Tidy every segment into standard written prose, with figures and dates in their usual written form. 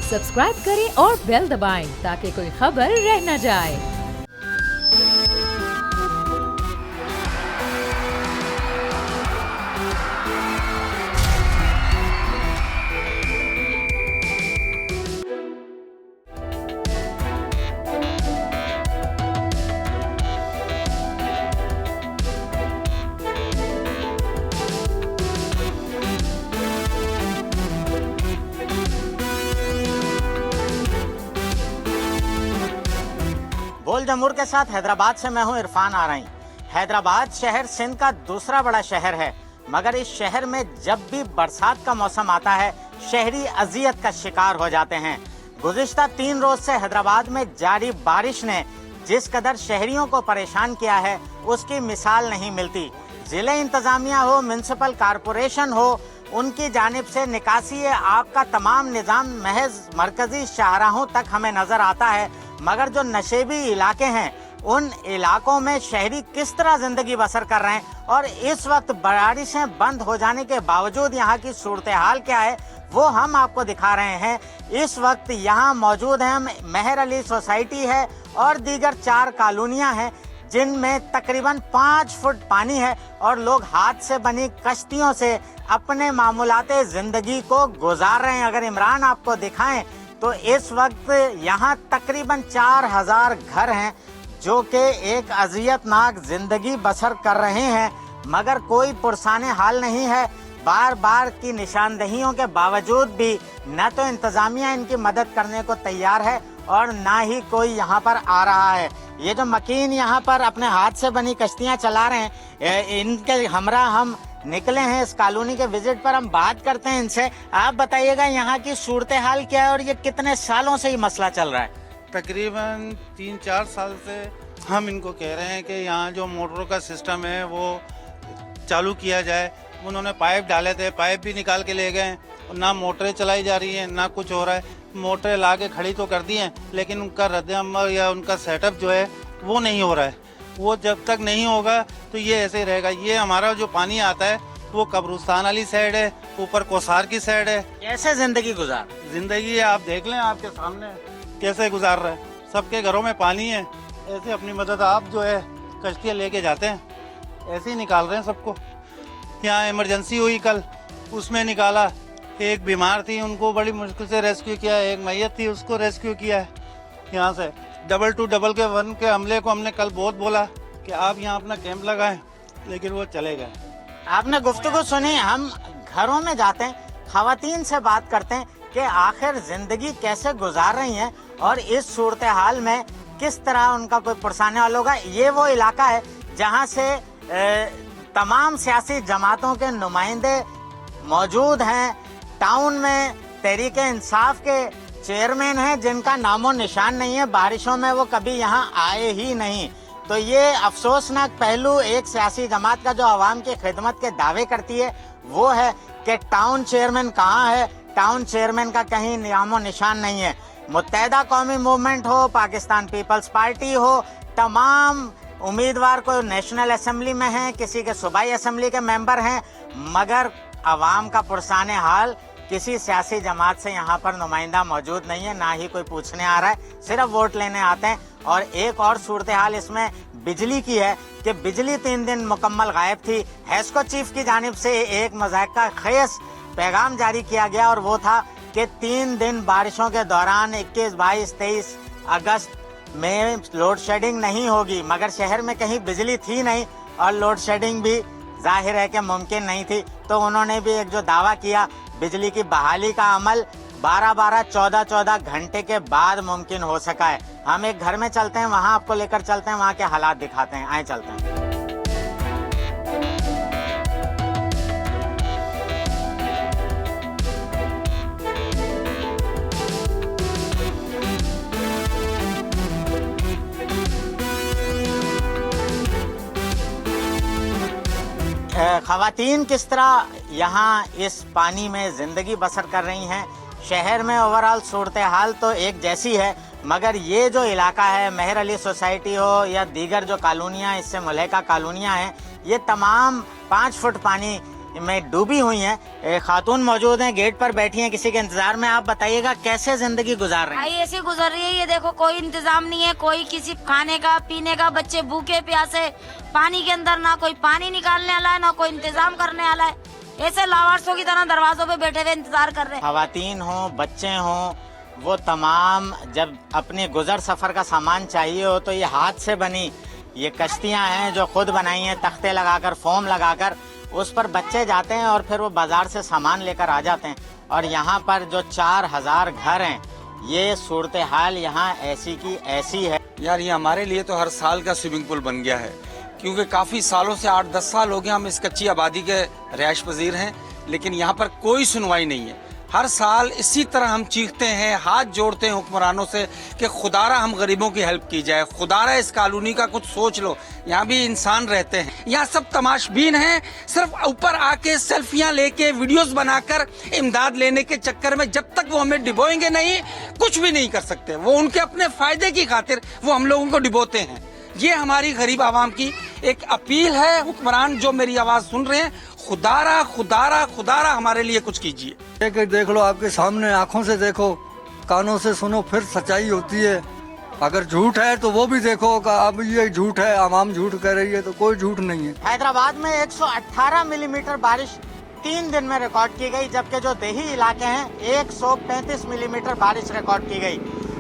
Subscribe करें और bell दबाएं ताकि कोई खबर रह न जाए। बोल जमूर के साथ हैदराबाद से मैं हूं इरफान आरई। हैदराबाद शहर सिंध का दूसरा बड़ा शहर है, मगर इस शहर में जब भी बरसात का मौसम आता है शहरी अजियत का शिकार हो जाते हैं। गुज़िश्ता 3 रोज से हैदराबाद में जारी बारिश ने जिस कदर शहरियों को परेशान किया है उसकी मिसाल नहीं मिलती। जिले इंतजामिया हो, म्यूनसिपल कारपोरेशन हो, उनकी जानिब से निकासी आब का तमाम निज़ाम महज मरकजी शाहराहों तक हमें नजर आता है, मगर जो नशेबी इलाके हैं उन इलाकों में शहरी किस तरह जिंदगी बसर कर रहे हैं और इस वक्त बारिशें बंद हो जाने के बावजूद यहाँ की सूरत हाल क्या है वो हम आपको दिखा रहे हैं। इस वक्त यहाँ मौजूद हैं हम, मेहर अली सोसाइटी है और दीगर 4 कॉलोनियाँ हैं जिनमें तकरीबन 5 फुट पानी है और लोग हाथ से बनी कश्तियों से अपने मामूलाते जिंदगी को गुजार रहे हैं। अगर इमरान आपको दिखाएं तो इस वक्त यहाँ तकरीबन 4000 घर हैं जो कि एक अजियतनाक जिंदगी बसर कर रहे हैं, मगर कोई पुरसाने हाल नहीं है। बार बार की निशानदहियों के बावजूद भी न तो इंतजामिया इनकी मदद करने को तैयार है और ना ही कोई यहाँ पर आ रहा है। ये जो मकीन यहाँ पर अपने हाथ से बनी कश्तियाँ चला रहे हैं, इनके हमरा हम निकले हैं इस कॉलोनी के विजिट पर। हम बात करते हैं इनसे। आप बताइएगा यहाँ की सूरत हाल क्या है और ये कितने सालों से ये मसला चल रहा है? तकरीबन 3-4 साल से हम इनको कह रहे हैं कि यहाँ जो मोटरों का सिस्टम है वो चालू किया जाए। उन्होंने पाइप डाले थे, पाइप भी निकाल के ले गए, ना मोटरें चलाई जा रही हैं ना कुछ हो रहा है। मोटरें ला के खड़ी तो कर दी हैं लेकिन उनका रद्द-ए-अमल या उनका सेटअप जो है वो नहीं हो रहा है। वो जब तक नहीं होगा तो ये ऐसे ही रहेगा। ये हमारा जो पानी आता है वो कब्रिस्तान वाली साइड है, ऊपर कोसार की साइड है। कैसे जिंदगी गुजार? जिंदगी आप देख लें, आपके सामने कैसे गुजार रहे हैं। सबके घरों में पानी है। ऐसे अपनी मदद आप जो है कश्तियाँ लेके जाते हैं, ऐसे ही निकाल रहे हैं सबको। यहाँ इमरजेंसी हुई कल, उसमें निकाला। एक बीमार थी, उनको बड़ी मुश्किल से रेस्क्यू किया। एक मैयत थी, उसको रेस्क्यू किया है यहाँ से। 221 के हमले को हमने कल बहुत बोला कि आप यहाँ अपना कैंप लगाएं, लेकिन वो चले गए। आपने गुफ्तगू सुनी। हम घरों में जाते हैं, खवातीन से बात करते हैं कि आखिर जिंदगी कैसे गुजार रही हैं और इस सूरत हाल में किस तरह उनका कोई पुरसाने वाला होगा। ये वो इलाका है जहाँ से तमाम सियासी जमातों के नुमाइंदे मौजूद हैं। टाउन में तहरीक इंसाफ के चेयरमैन हैं जिनका नामो निशान नहीं है। बारिशों में वो कभी यहाँ आए ही नहीं। तो ये अफसोसनाक पहलू एक सियासी जमात का जो आवाम की खिदमत के दावे करती है वो है कि टाउन चेयरमैन कहाँ है। टाउन चेयरमैन का कहीं नामो निशान नहीं है। मुत्तहिदा कौमी मूवमेंट हो, पाकिस्तान पीपल्स पार्टी हो, तमाम उम्मीदवार को नेशनल असेंबली में हैं, किसी के सूबाई असेंबली के मेंबर हैं, मगर आवाम का पुरसाने हाल किसी सियासी जमात से यहाँ पर नुमाइंदा मौजूद नहीं है, ना ही कोई पूछने आ रहा है, सिर्फ वोट लेने आते हैं। और एक और सूरत हाल इसमें बिजली की है कि बिजली 3 दिन मुकम्मल गायब थी। हेस्को चीफ की जानिब से एक मज़ाक़ा खेस पैगाम जारी किया गया और वो था कि 3 दिन बारिशों के दौरान 21, 22, 23 अगस्त में लोड शेडिंग नहीं होगी, मगर शहर में कहीं बिजली थी नहीं और लोड शेडिंग भी जाहिर है कि मुमकिन नहीं थी। तो उन्होंने भी एक जो दावा किया, बिजली की बहाली का अमल 12-12, 14-14 घंटे के बाद मुमकिन हो सका है। हम एक घर में चलते हैं, वहां आपको लेकर चलते हैं, वहां के हालात दिखाते हैं। आए चलते हैं। खवातीन किस तरह यहाँ इस पानी में जिंदगी बसर कर रही हैं। शहर में ओवरऑल सूरत हाल तो एक जैसी है, मगर ये जो इलाका है, मेहर अली सोसाइटी हो या दीगर जो कॉलोनियाँ इससे मुल्हिका कॉलोनियाँ हैं, ये तमाम 5 फुट पानी में डूबी हुई हैं। खातून मौजूद हैं, गेट पर बैठी हैं किसी के इंतजार में। आप बताइएगा कैसे जिंदगी गुजार रहे हैं? ऐसे गुजर रही है, ये देखो कोई इंतजाम नहीं है, कोई किसी खाने का पीने का, बच्चे भूखे प्यासे पानी के अंदर, ना कोई पानी निकालने वाला है ना कोई इंतजाम करने वाला है। ऐसे लावारसों की तरह दरवाजों पे बैठे हुए इंतजार कर रहे हैं। खवातीन हो, बच्चे हों, वो तमाम जब अपने गुजर सफर का सामान चाहिए हो तो ये हाथ से बनी ये कश्तियां हैं जो खुद बनाई हैं, तख्ते लगाकर, फोम लगाकर, उस पर बच्चे जाते हैं और फिर वो बाजार से सामान लेकर आ जाते हैं। और यहाँ पर जो 4000 घर हैं, ये सूरत हाल यहाँ ऐसी की ऐसी है। यार ये हमारे लिए तो हर साल का स्विमिंग पूल बन गया है, क्योंकि काफी सालों से 8-10 साल हो गए हम इस कच्ची आबादी के रिहायश पजीर हैं, लेकिन यहाँ पर कोई सुनवाई नहीं है। हर साल इसी तरह हम चीखते हैं, हाथ जोड़ते हैं हुक्मरानों से कि खुदारा हम गरीबों की हेल्प की जाए, खुदारा इस कॉलोनी का कुछ सोच लो, यहाँ भी इंसान रहते हैं। यहाँ सब तमाशबीन हैं, सिर्फ ऊपर आके सेल्फियां लेके वीडियोस बनाकर इमदाद लेने के चक्कर में जब तक वो हमें डिबोएंगे नहीं, कुछ भी नहीं कर सकते। वो उनके अपने फायदे की खातिर वो हम लोगों को डिबोते हैं। ये हमारी गरीब आवाम की एक अपील है। हुक्मरान जो मेरी आवाज सुन रहे हैं, खुदारा खुदारा खुदारा हमारे लिए कुछ कीजिए। देख लो, आपके सामने आंखों से देखो, कानों से सुनो, फिर सच्चाई होती है। अगर झूठ है तो वो भी देखो कि अब ये झूठ है, आवाम झूठ कह रही है, तो कोई झूठ नहीं है। हैदराबाद में 118 मिलीमीटर बारिश 3 दिन में रिकॉर्ड की गई, जबकि जो देही इलाके हैं 135 मिलीमीटर बारिश रिकॉर्ड की गई।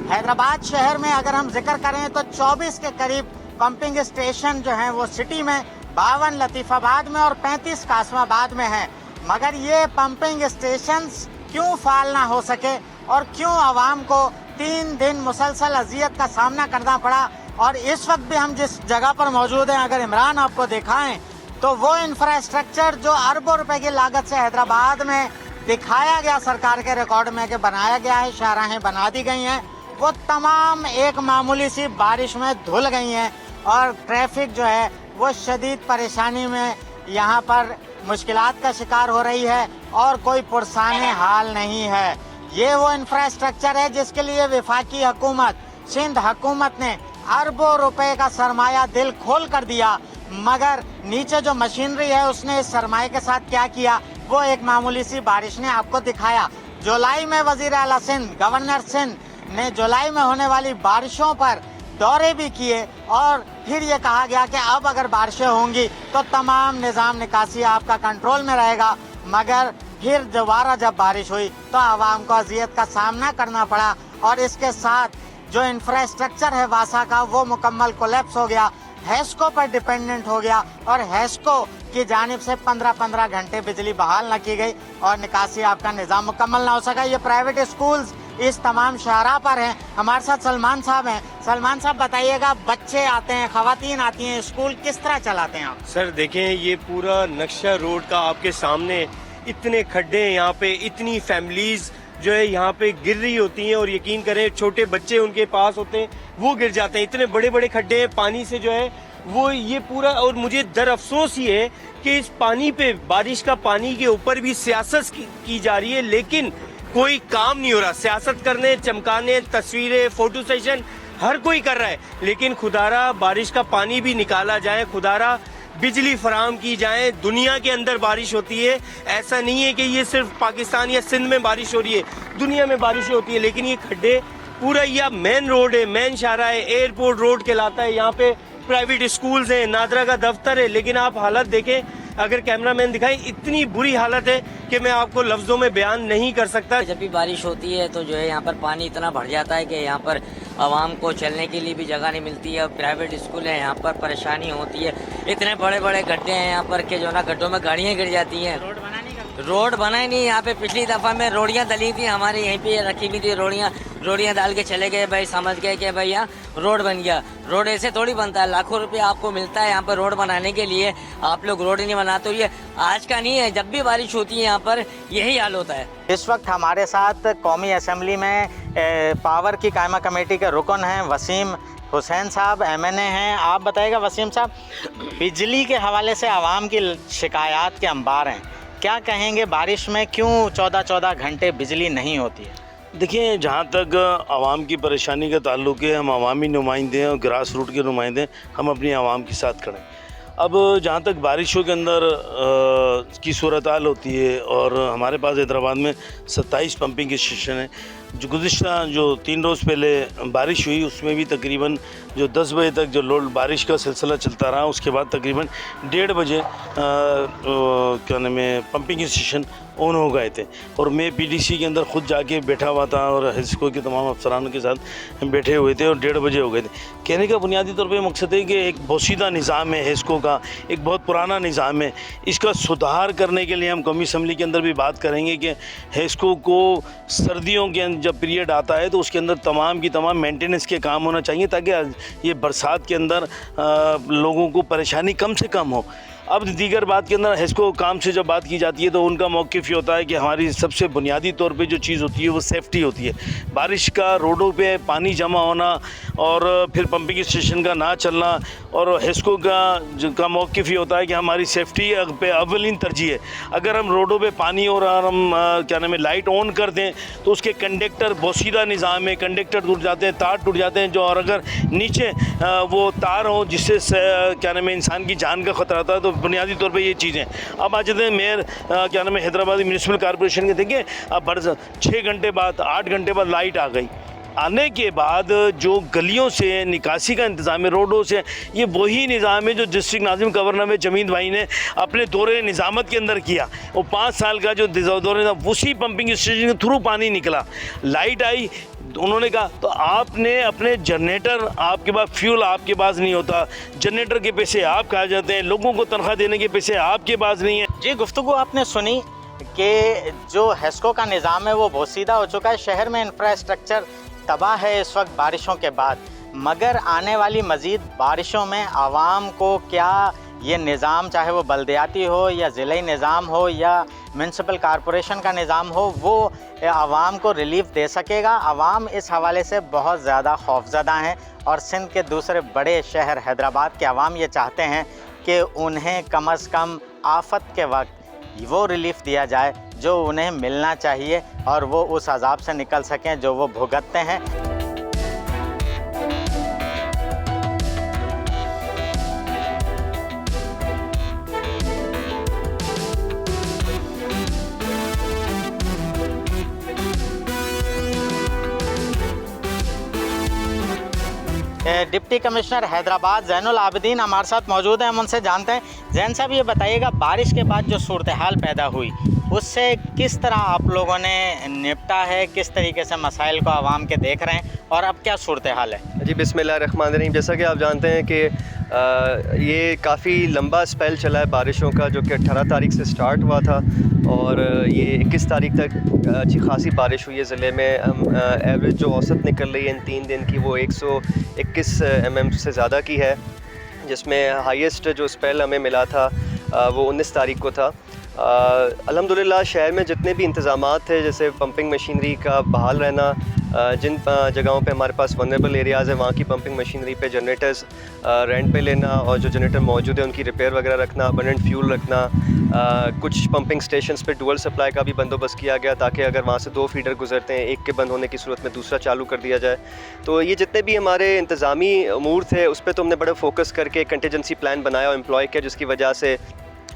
हैदराबाद शहर में अगर हम जिक्र करें तो 24 के करीब पंपिंग स्टेशन जो हैं वो सिटी में, 52 लतीफाबाद में और 35 कासमाबाद में है। मगर ये पंपिंग स्टेशंस क्यों फाल ना हो सके और क्यों आवाम को 3 दिन मुसलसल अजियत का सामना करना पड़ा? और इस वक्त भी हम जिस जगह पर मौजूद हैं, अगर इमरान आपको दिखाएं तो वो इंफ्रास्ट्रक्चर जो अरबों रुपए की लागत से हैदराबाद में दिखाया गया सरकार के रिकॉर्ड में कि बनाया गया है, शाहराहें बना दी गई हैं, वो तमाम एक मामूली सी बारिश में धुल गई हैं और ट्रैफिक जो है वो शदीद परेशानी में यहाँ पर मुश्किलात का शिकार हो रही है और कोई पुरसाने हाल नहीं है। ये वो इंफ्रास्ट्रक्चर है जिसके लिए वफाकी हुकूमत, सिंध हुकूमत ने अरबों रुपए का सरमाया दिल खोल कर दिया, मगर नीचे जो मशीनरी है उसने इस सरमाए के साथ क्या किया वो एक मामूली सी बारिश ने आपको दिखाया। जुलाई में वजीर आला सिंध, गवर्नर सिंध ने जुलाई में होने वाली बारिशों पर दौरे भी किए और फिर ये कहा गया कि अब अगर बारिशें होंगी तो तमाम निज़ाम निकासी आपका कंट्रोल में रहेगा। मगर फिर दोबारा जब बारिश हुई तो आवाम को अजियत का सामना करना पड़ा और इसके साथ जो इंफ्रास्ट्रक्चर है वासा का वो मुकम्मल कोलैप्स हो गया, हैस्को पर डिपेंडेंट हो गया और हैस्को की जानिब से 15-15 घंटे बिजली बहाल न की गई और निकासी आपका निज़ाम मुकम्मल ना हो सका। ये प्राइवेट स्कूल्स इस तमाम शहरा पर हैं। हमारे साथ सलमान साहब हैं। सलमान साहब बताइएगा, बच्चे आते हैं, खवातीन आती हैं, स्कूल किस तरह चलाते हैं आप? सर देखें, ये पूरा नक्शा रोड का आपके सामने, इतने खड्डे हैं यहाँ पे, इतनी फैमिलीज जो है यहाँ पे गिर रही होती हैं और यकीन करें छोटे बच्चे उनके पास होते हैं वो गिर जाते हैं। इतने बड़े बड़े खड्डे हैं पानी से जो है वो ये पूरा। और मुझे दर अफसोस ये है कि इस पानी पे, बारिश का पानी के ऊपर भी सियासत की जा रही है, लेकिन कोई काम नहीं हो रहा। सियासत करने, चमकाने, तस्वीरें, फोटो सेशन हर कोई कर रहा है, लेकिन खुदारा बारिश का पानी भी निकाला जाए, खुदारा बिजली फराहम की जाए। दुनिया के अंदर बारिश होती है, ऐसा नहीं है कि ये सिर्फ पाकिस्तान या सिंध में बारिश हो रही है, दुनिया में बारिश होती है। लेकिन ये खड्डे पूरा, यह मेन रोड है, मेन शाहरा है, एयरपोर्ट रोड कहलाता है, यहाँ पे प्राइवेट स्कूल्स हैं, नादरा का दफ्तर है, लेकिन आप हालत देखें, अगर कैमरामैन दिखाएं, इतनी बुरी हालत है कि मैं आपको लफ्जों में बयान नहीं कर सकता। जब भी बारिश होती है तो जो है यहाँ पर पानी इतना भर जाता है कि यहाँ पर आवाम को चलने के लिए भी जगह नहीं मिलती है। प्राइवेट स्कूल है, यहाँ पर परेशानी होती है। इतने बड़े बड़े गड्ढे हैं यहाँ पर कि जो ना गड्ढों में गाड़ियाँ गिर जाती हैं। रोड बनाई नहीं यहाँ पे। पिछली दफा में रोड़ियाँ डली थी, हमारे यहीं पे रखी हुई थी रोड़ियाँ डाल के चले गए भाई, समझ गए कि भाई यहाँ रोड बन गया। रोड ऐसे थोड़ी बनता है, लाखों रुपए आपको मिलता है यहाँ पर रोड बनाने के लिए, आप लोग रोड नहीं बनाते। ये आज का नहीं है, जब भी बारिश होती है यहाँ पर यही हाल होता है। इस वक्त हमारे साथ कौमी असम्बली में पावर की कायमा कमेटी के रुकन हैं वसीम हुसैन साहब, MNA हैं। आप बताइएगा वसीम साहब, बिजली के हवाले से आवाम की शिकायत के अंबार हैं, क्या कहेंगे? बारिश में क्यों 14-14 घंटे बिजली नहीं होती है? देखिए, जहाँ तक आवाम की परेशानी का ताल्लुक है, हम अवामी नुमाइंदे हैं और ग्रास रूट के नुमाइंदे, हम अपनी आवाम के साथ खड़े हैं। अब जहाँ तक बारिशों के अंदर की सूरत हाल होती है, और हमारे पास हैदराबाद में 27 पंपिंग स्टेशन है। जो गुज़िश्ता जो 3 रोज़ पहले बारिश हुई उसमें भी तकरीबन जो 10 बजे तक जो लोड बारिश का सिलसिला चलता रहा, उसके बाद तकरीबन 1:30 बजे क्या नाम है पंपिंग स्टेशन ऑन हो गए थे। और मैं पीडीसी के अंदर ख़ुद जाके बैठा हुआ था और हिस्को के तमाम अफसरानों के साथ बैठे हुए थे और 1:30 बजे हो गए थे। कहने का बुनियादी तौर पे मकसद है कि एक बोसीदा निज़ाम है हिस्को का, एक बहुत पुराना निज़ाम है। इसका सुधार करने के लिए हम कौमी असम्बली के अंदर भी बात करेंगे कि हिस्को को सर्दियों के जब पीरियड आता है तो उसके अंदर तमाम की तमाम मेंटेनेंस के काम होना चाहिए, ताकि ये बरसात के अंदर लोगों को परेशानी कम से कम हो। अब दीगर बात के अंदर हिस्को काम से जब बात की जाती है तो उनका मौक़िफ़ ये होता है कि हमारी सबसे बुनियादी तौर पे जो चीज़ होती है वो सेफ्टी होती है। बारिश का रोडों पे पानी जमा होना और फिर पंपिंग स्टेशन का ना चलना, और हिस्को का मौक़िफ़ ये होता है कि हमारी सेफ्टी पे अव्वलीन तरजीह है। अगर हम रोडों पे पानी और हम क्या नाम है लाइट ऑन कर दें तो उसके कंडक्टर बोसीदा निज़ाम है, कंडक्टर टूट जाते हैं, तार टूट जाते हैं जो, और अगर नीचे वो तार हो जिससे क्या नाम है इंसान की जान का ख़तरा आता है, तो बुनियादी तौर पे ये चीज़ें। अब आ जाते हैं मेयर क्या नाम है हैदराबाद म्यूनसिपल कॉर्पोरेशन के। देखिए अब 6 घंटे बाद 8 घंटे बाद लाइट आ गई, आने के बाद जो गलियों से निकासी का इंतज़ाम है रोडों से, ये वही निज़ाम है जो डिस्ट्रिक्ट नाज़िम गवर्नर में जमीद भाई ने अपने दौरे निज़ामत के अंदर किया। वो 5 साल का जो दौरे था उसी पंपिंग स्टेशन के थ्रू पानी निकला, लाइट आई। उन्होंने कहा तो आपने अपने जनरेटर, आपके पास फ्यूल आपके पास नहीं होता, जनरेटर के पैसे आप खा जाते हैं, लोगों को तनख्वाह देने के पैसे आपके पास नहीं है। जी, गुफ्तगू आपने सुनी कि जो हिस्को का निज़ाम है वो बोसीदा हो चुका है, शहर में इंफ्रास्ट्रक्चर तबाह है इस वक्त बारिशों के बाद। मगर आने वाली मज़ीद बारिशों में आवाम को क्या ये निज़ाम, चाहे वो बल्दियाती हो या ज़िले निज़ाम हो या म्यूनसिपल कॉरपोरेशन का निज़ाम हो, वो आवाम को रिलीफ दे सकेगा? आवाम इस हवाले से बहुत ज़्यादा खौफज़दा हैं और सिंध के दूसरे बड़े शहर हैदराबाद के आवाम ये चाहते हैं कि उन्हें कम अज़ कम आफत के वक्त वो रिलीफ दिया जाए जो उन्हें मिलना चाहिए और वो उस अज़ाब से निकल सकें जो वो भुगतते हैं। डिप्टी कमिश्नर हैदराबाद ज़ैनुल आबिदीन हमारे साथ मौजूद हैं, हम उनसे जानते हैं। ज़ैन साहब, ये बताइएगा बारिश के बाद जो सूरत हाल पैदा हुई उससे किस तरह आप लोगों ने निपटा है, किस तरीके से मसाइल को आवाम के देख रहे हैं और अब क्या सूरत हाल है? जी, बिस्मिल्लाहिर्रहमानिर्रहीम। जैसा कि आप जानते हैं कि ये काफ़ी लंबा स्पेल चला है बारिशों का, जो कि 18 तारीख से स्टार्ट हुआ था और ये 21 तारीख तक अच्छी खासी बारिश हुई है ज़िले में। हम एवरेज जो औसत निकल रही है इन 3 दिन की वो 121 mm से ज़्यादा की है, जिसमें हाईएस्ट जो स्पेल हमें मिला था वो 19 तारीख को था। अल्हम्दुलिल्लाह शहर में जितने भी इंतज़ामात थे, जैसे पंपिंग मशीनरी का बहाल रहना, जिन जगहों पे हमारे पास वनरेबल एरियाज़ हैं वहाँ की पंपिंग मशीनरी पे जनरेटर्स रेंट पे लेना और जो जनरेटर मौजूद है उनकी रिपेयर वगैरह रखना, अबंडेंट फ्यूल रखना। कुछ पंपिंग स्टेशंस पे डुअल सप्लाई का भी बंदोबस्त किया गया ताकि अगर वहाँ से 2 फीडर गुजरते हैं, एक के बंद होने की सूरत में दूसरा चालू कर दिया जाए। तो ये जितने भी हमारे इंतज़ामी अमूर थे उस पर तो हमने बड़े फोकस करके कंटीजेंसी प्लान बनाया और एम्प्लॉय किया, जिसकी वजह से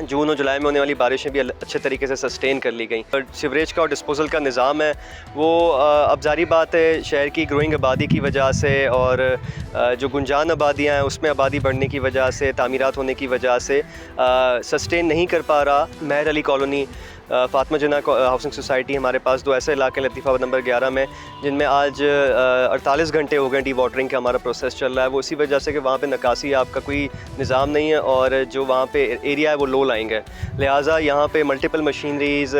जून और जुलाई में होने वाली बारिशें भी अच्छे तरीके से सस्टेन कर ली गई। और सीवरेज का और डिस्पोजल का निज़ाम है वो अब जारी बात है शहर की ग्रोइंग आबादी की वजह से और जो गुंजान आबादियाँ हैं उसमें आबादी बढ़ने की वजह से, तामीरात होने की वजह से सस्टेन नहीं कर पा रहा। महर अली कॉलोनी, फातिमा जिन्ना हाउसिंग सोसाइटी, हमारे पास 2 ऐसे इलाके लतीफ़ाबाद नंबर 11 में जिनमें आज 48 घंटे हो गए डी वाटरिंग का हमारा प्रोसेस चल रहा है। वो इसी वजह से कि वहाँ पे निकासी आपका कोई निज़ाम नहीं है और जो वहाँ पे एरिया है वो लो लाइंग है, लिहाजा यहाँ पे मल्टीपल मशीनरीज़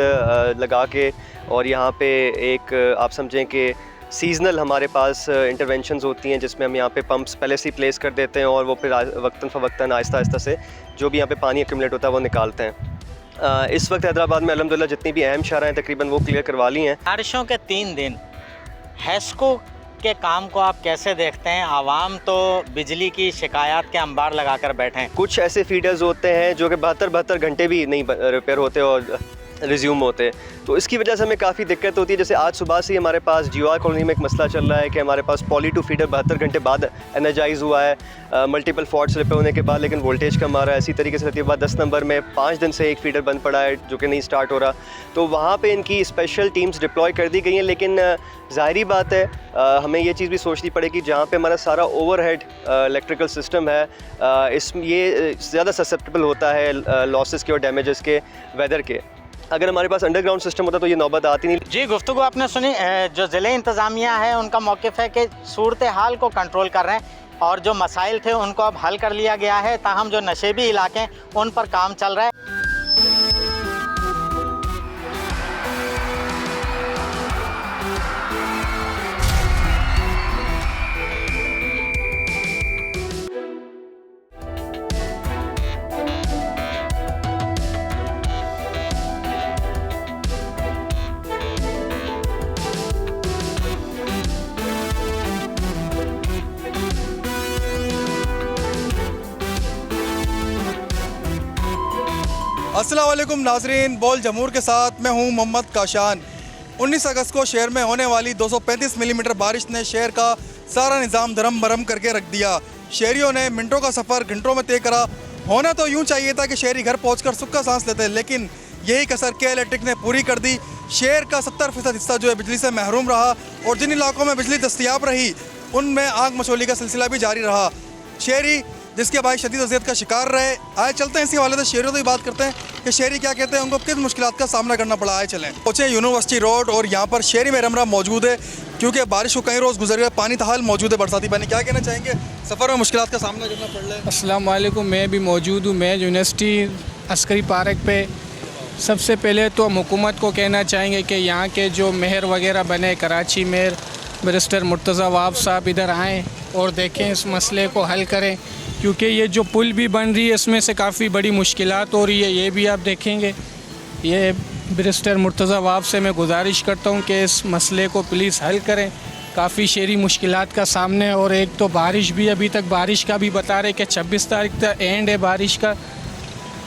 लगा के और यहाँ पे एक आप समझें कि सीज़नल हमारे पास इंटरवेंशंस होती हैं जिसमें हम यहाँ पे पंप्स पहले से ही प्लेस कर देते हैं और वो फिर वक्तन फ़वक्तन आहिस्ता आहिस्ता से जो भी यहाँ पे पानी एक्यूमुलेट होता है वो निकालते हैं। इस वक्त हैदराबाद में अल्हम्दुलिल्लाह जितनी भी अहम शहरें हैं तकरीबन वो क्लियर करवा ली हैं। बारिशों के 3 दिन हिस्को के काम को आप कैसे देखते हैं? आवाम तो बिजली की शिकायत के अंबार लगाकर बैठे हैं। कुछ ऐसे फीडर्स होते हैं जो कि 72 घंटे भी नहीं रिपेयर होते और रिज्यूम होते। तो इसकी वजह से हमें काफ़ी दिक्कत होती है। जैसे आज सुबह से ही हमारे पास GOR कॉलोनी में एक मसला चल रहा है कि हमारे पास पॉली 2 फीडर 72 घंटे बाद एनर्जाइज़ हुआ है, मल्टीपल फॉल्ट स्लिप होने के बाद, लेकिन वोल्टेज कम आ रहा है। इसी तरीके से रतीबाबाद 10 नंबर में 5 दिन से एक फीडर बंद पड़ा है जो कि नहीं स्टार्ट हो रहा। तो वहाँ पे इनकी स्पेशल टीम्स डिप्लॉय कर दी गई हैं, लेकिन ज़ाहिरी बात है हमें ये चीज़ भी सोचनी पड़ेगी जहाँ पे हमारा सारा ओवरहेड इलेक्ट्रिकल सिस्टम है, ये ज़्यादा ससेप्टेबल होता है लॉसेस के और डैमेजेस के, वेदर के। अगर हमारे पास अंडरग्राउंड सिस्टम होता तो ये नौबत आती नहीं। जी, गुफ्तगू आपने सुनी। जो ज़िले इंतज़ामिया है उनका मौक़िफ़ है कि सूरत हाल को कंट्रोल कर रहे हैं और जो मसाइल थे उनको अब हल कर लिया गया है, ताहम जो नशेबी इलाके हैं उन पर काम चल रहा है। अस्सलाम वालेकुम नाजरीन, बोल जमूर के साथ मैं हूं मोहम्मद काशान। 19 अगस्त को शहर में होने वाली 235 मिलीमीटर बारिश ने शहर का सारा निज़ाम धरम भरम करके रख दिया। शहरियों ने मिनटों का सफ़र घंटों में तय करा। होना तो यूँ चाहिए था कि शहरी घर पहुंचकर सुख का सांस लेते, लेकिन यही कसर के इलेक्ट्रिक ने पूरी कर दी। शहर का 70% हिस्सा जो है बिजली से महरूम रहा और जिन इलाकों में बिजली दस्तयाब रही उनमें आग मचोली का सिलसिला भी जारी रहा। शहरी जिसके भाई शदीद अज़ियत का शिकार रहे। आए चलते हैं इसी हवाले से शहरियों से भी बात करते हैं कि शहरी क्या कहते हैं, उनको किस मुश्किलात का सामना करना पड़ा। आए चलें, पहुँचे यूनिवर्सिटी रोड और यहाँ पर शहरी में रमरा मौजूद है क्योंकि बारिश को कई रोज़ गुजर गया, पानी तहाल मौजूद है, बरसाती पानी। क्या कहना चाहेंगे, सफ़र में मुश्किलात का सामना करना पड़ रहा है? अस्सलाम वालेकुम, मैं भी मौजूद हूँ। मैं यूनिवर्सिटी अस्करी पार्क पे। सबसे पहले तो हम हुकूमत को कहना चाहेंगे कि यहाँ के जो मेयर वगैरह बने, कराची मेयर बैरिस्टर मुर्तज़ा वाब साहब इधर आएँ और देखें, इस मसले को हल करें, क्योंकि ये जो पुल भी बन रही है इसमें से काफ़ी बड़ी मुश्किलात हो रही है। ये भी आप देखेंगे। ये बैरिस्टर मुर्तज़ा वाब से मैं गुजारिश करता हूँ कि इस मसले को प्लीज़ हल करें। काफ़ी शहरी मुश्किलात का सामने, और एक तो बारिश भी, अभी तक बारिश का भी बता रहे कि 26 तारीख तक एंड है बारिश का।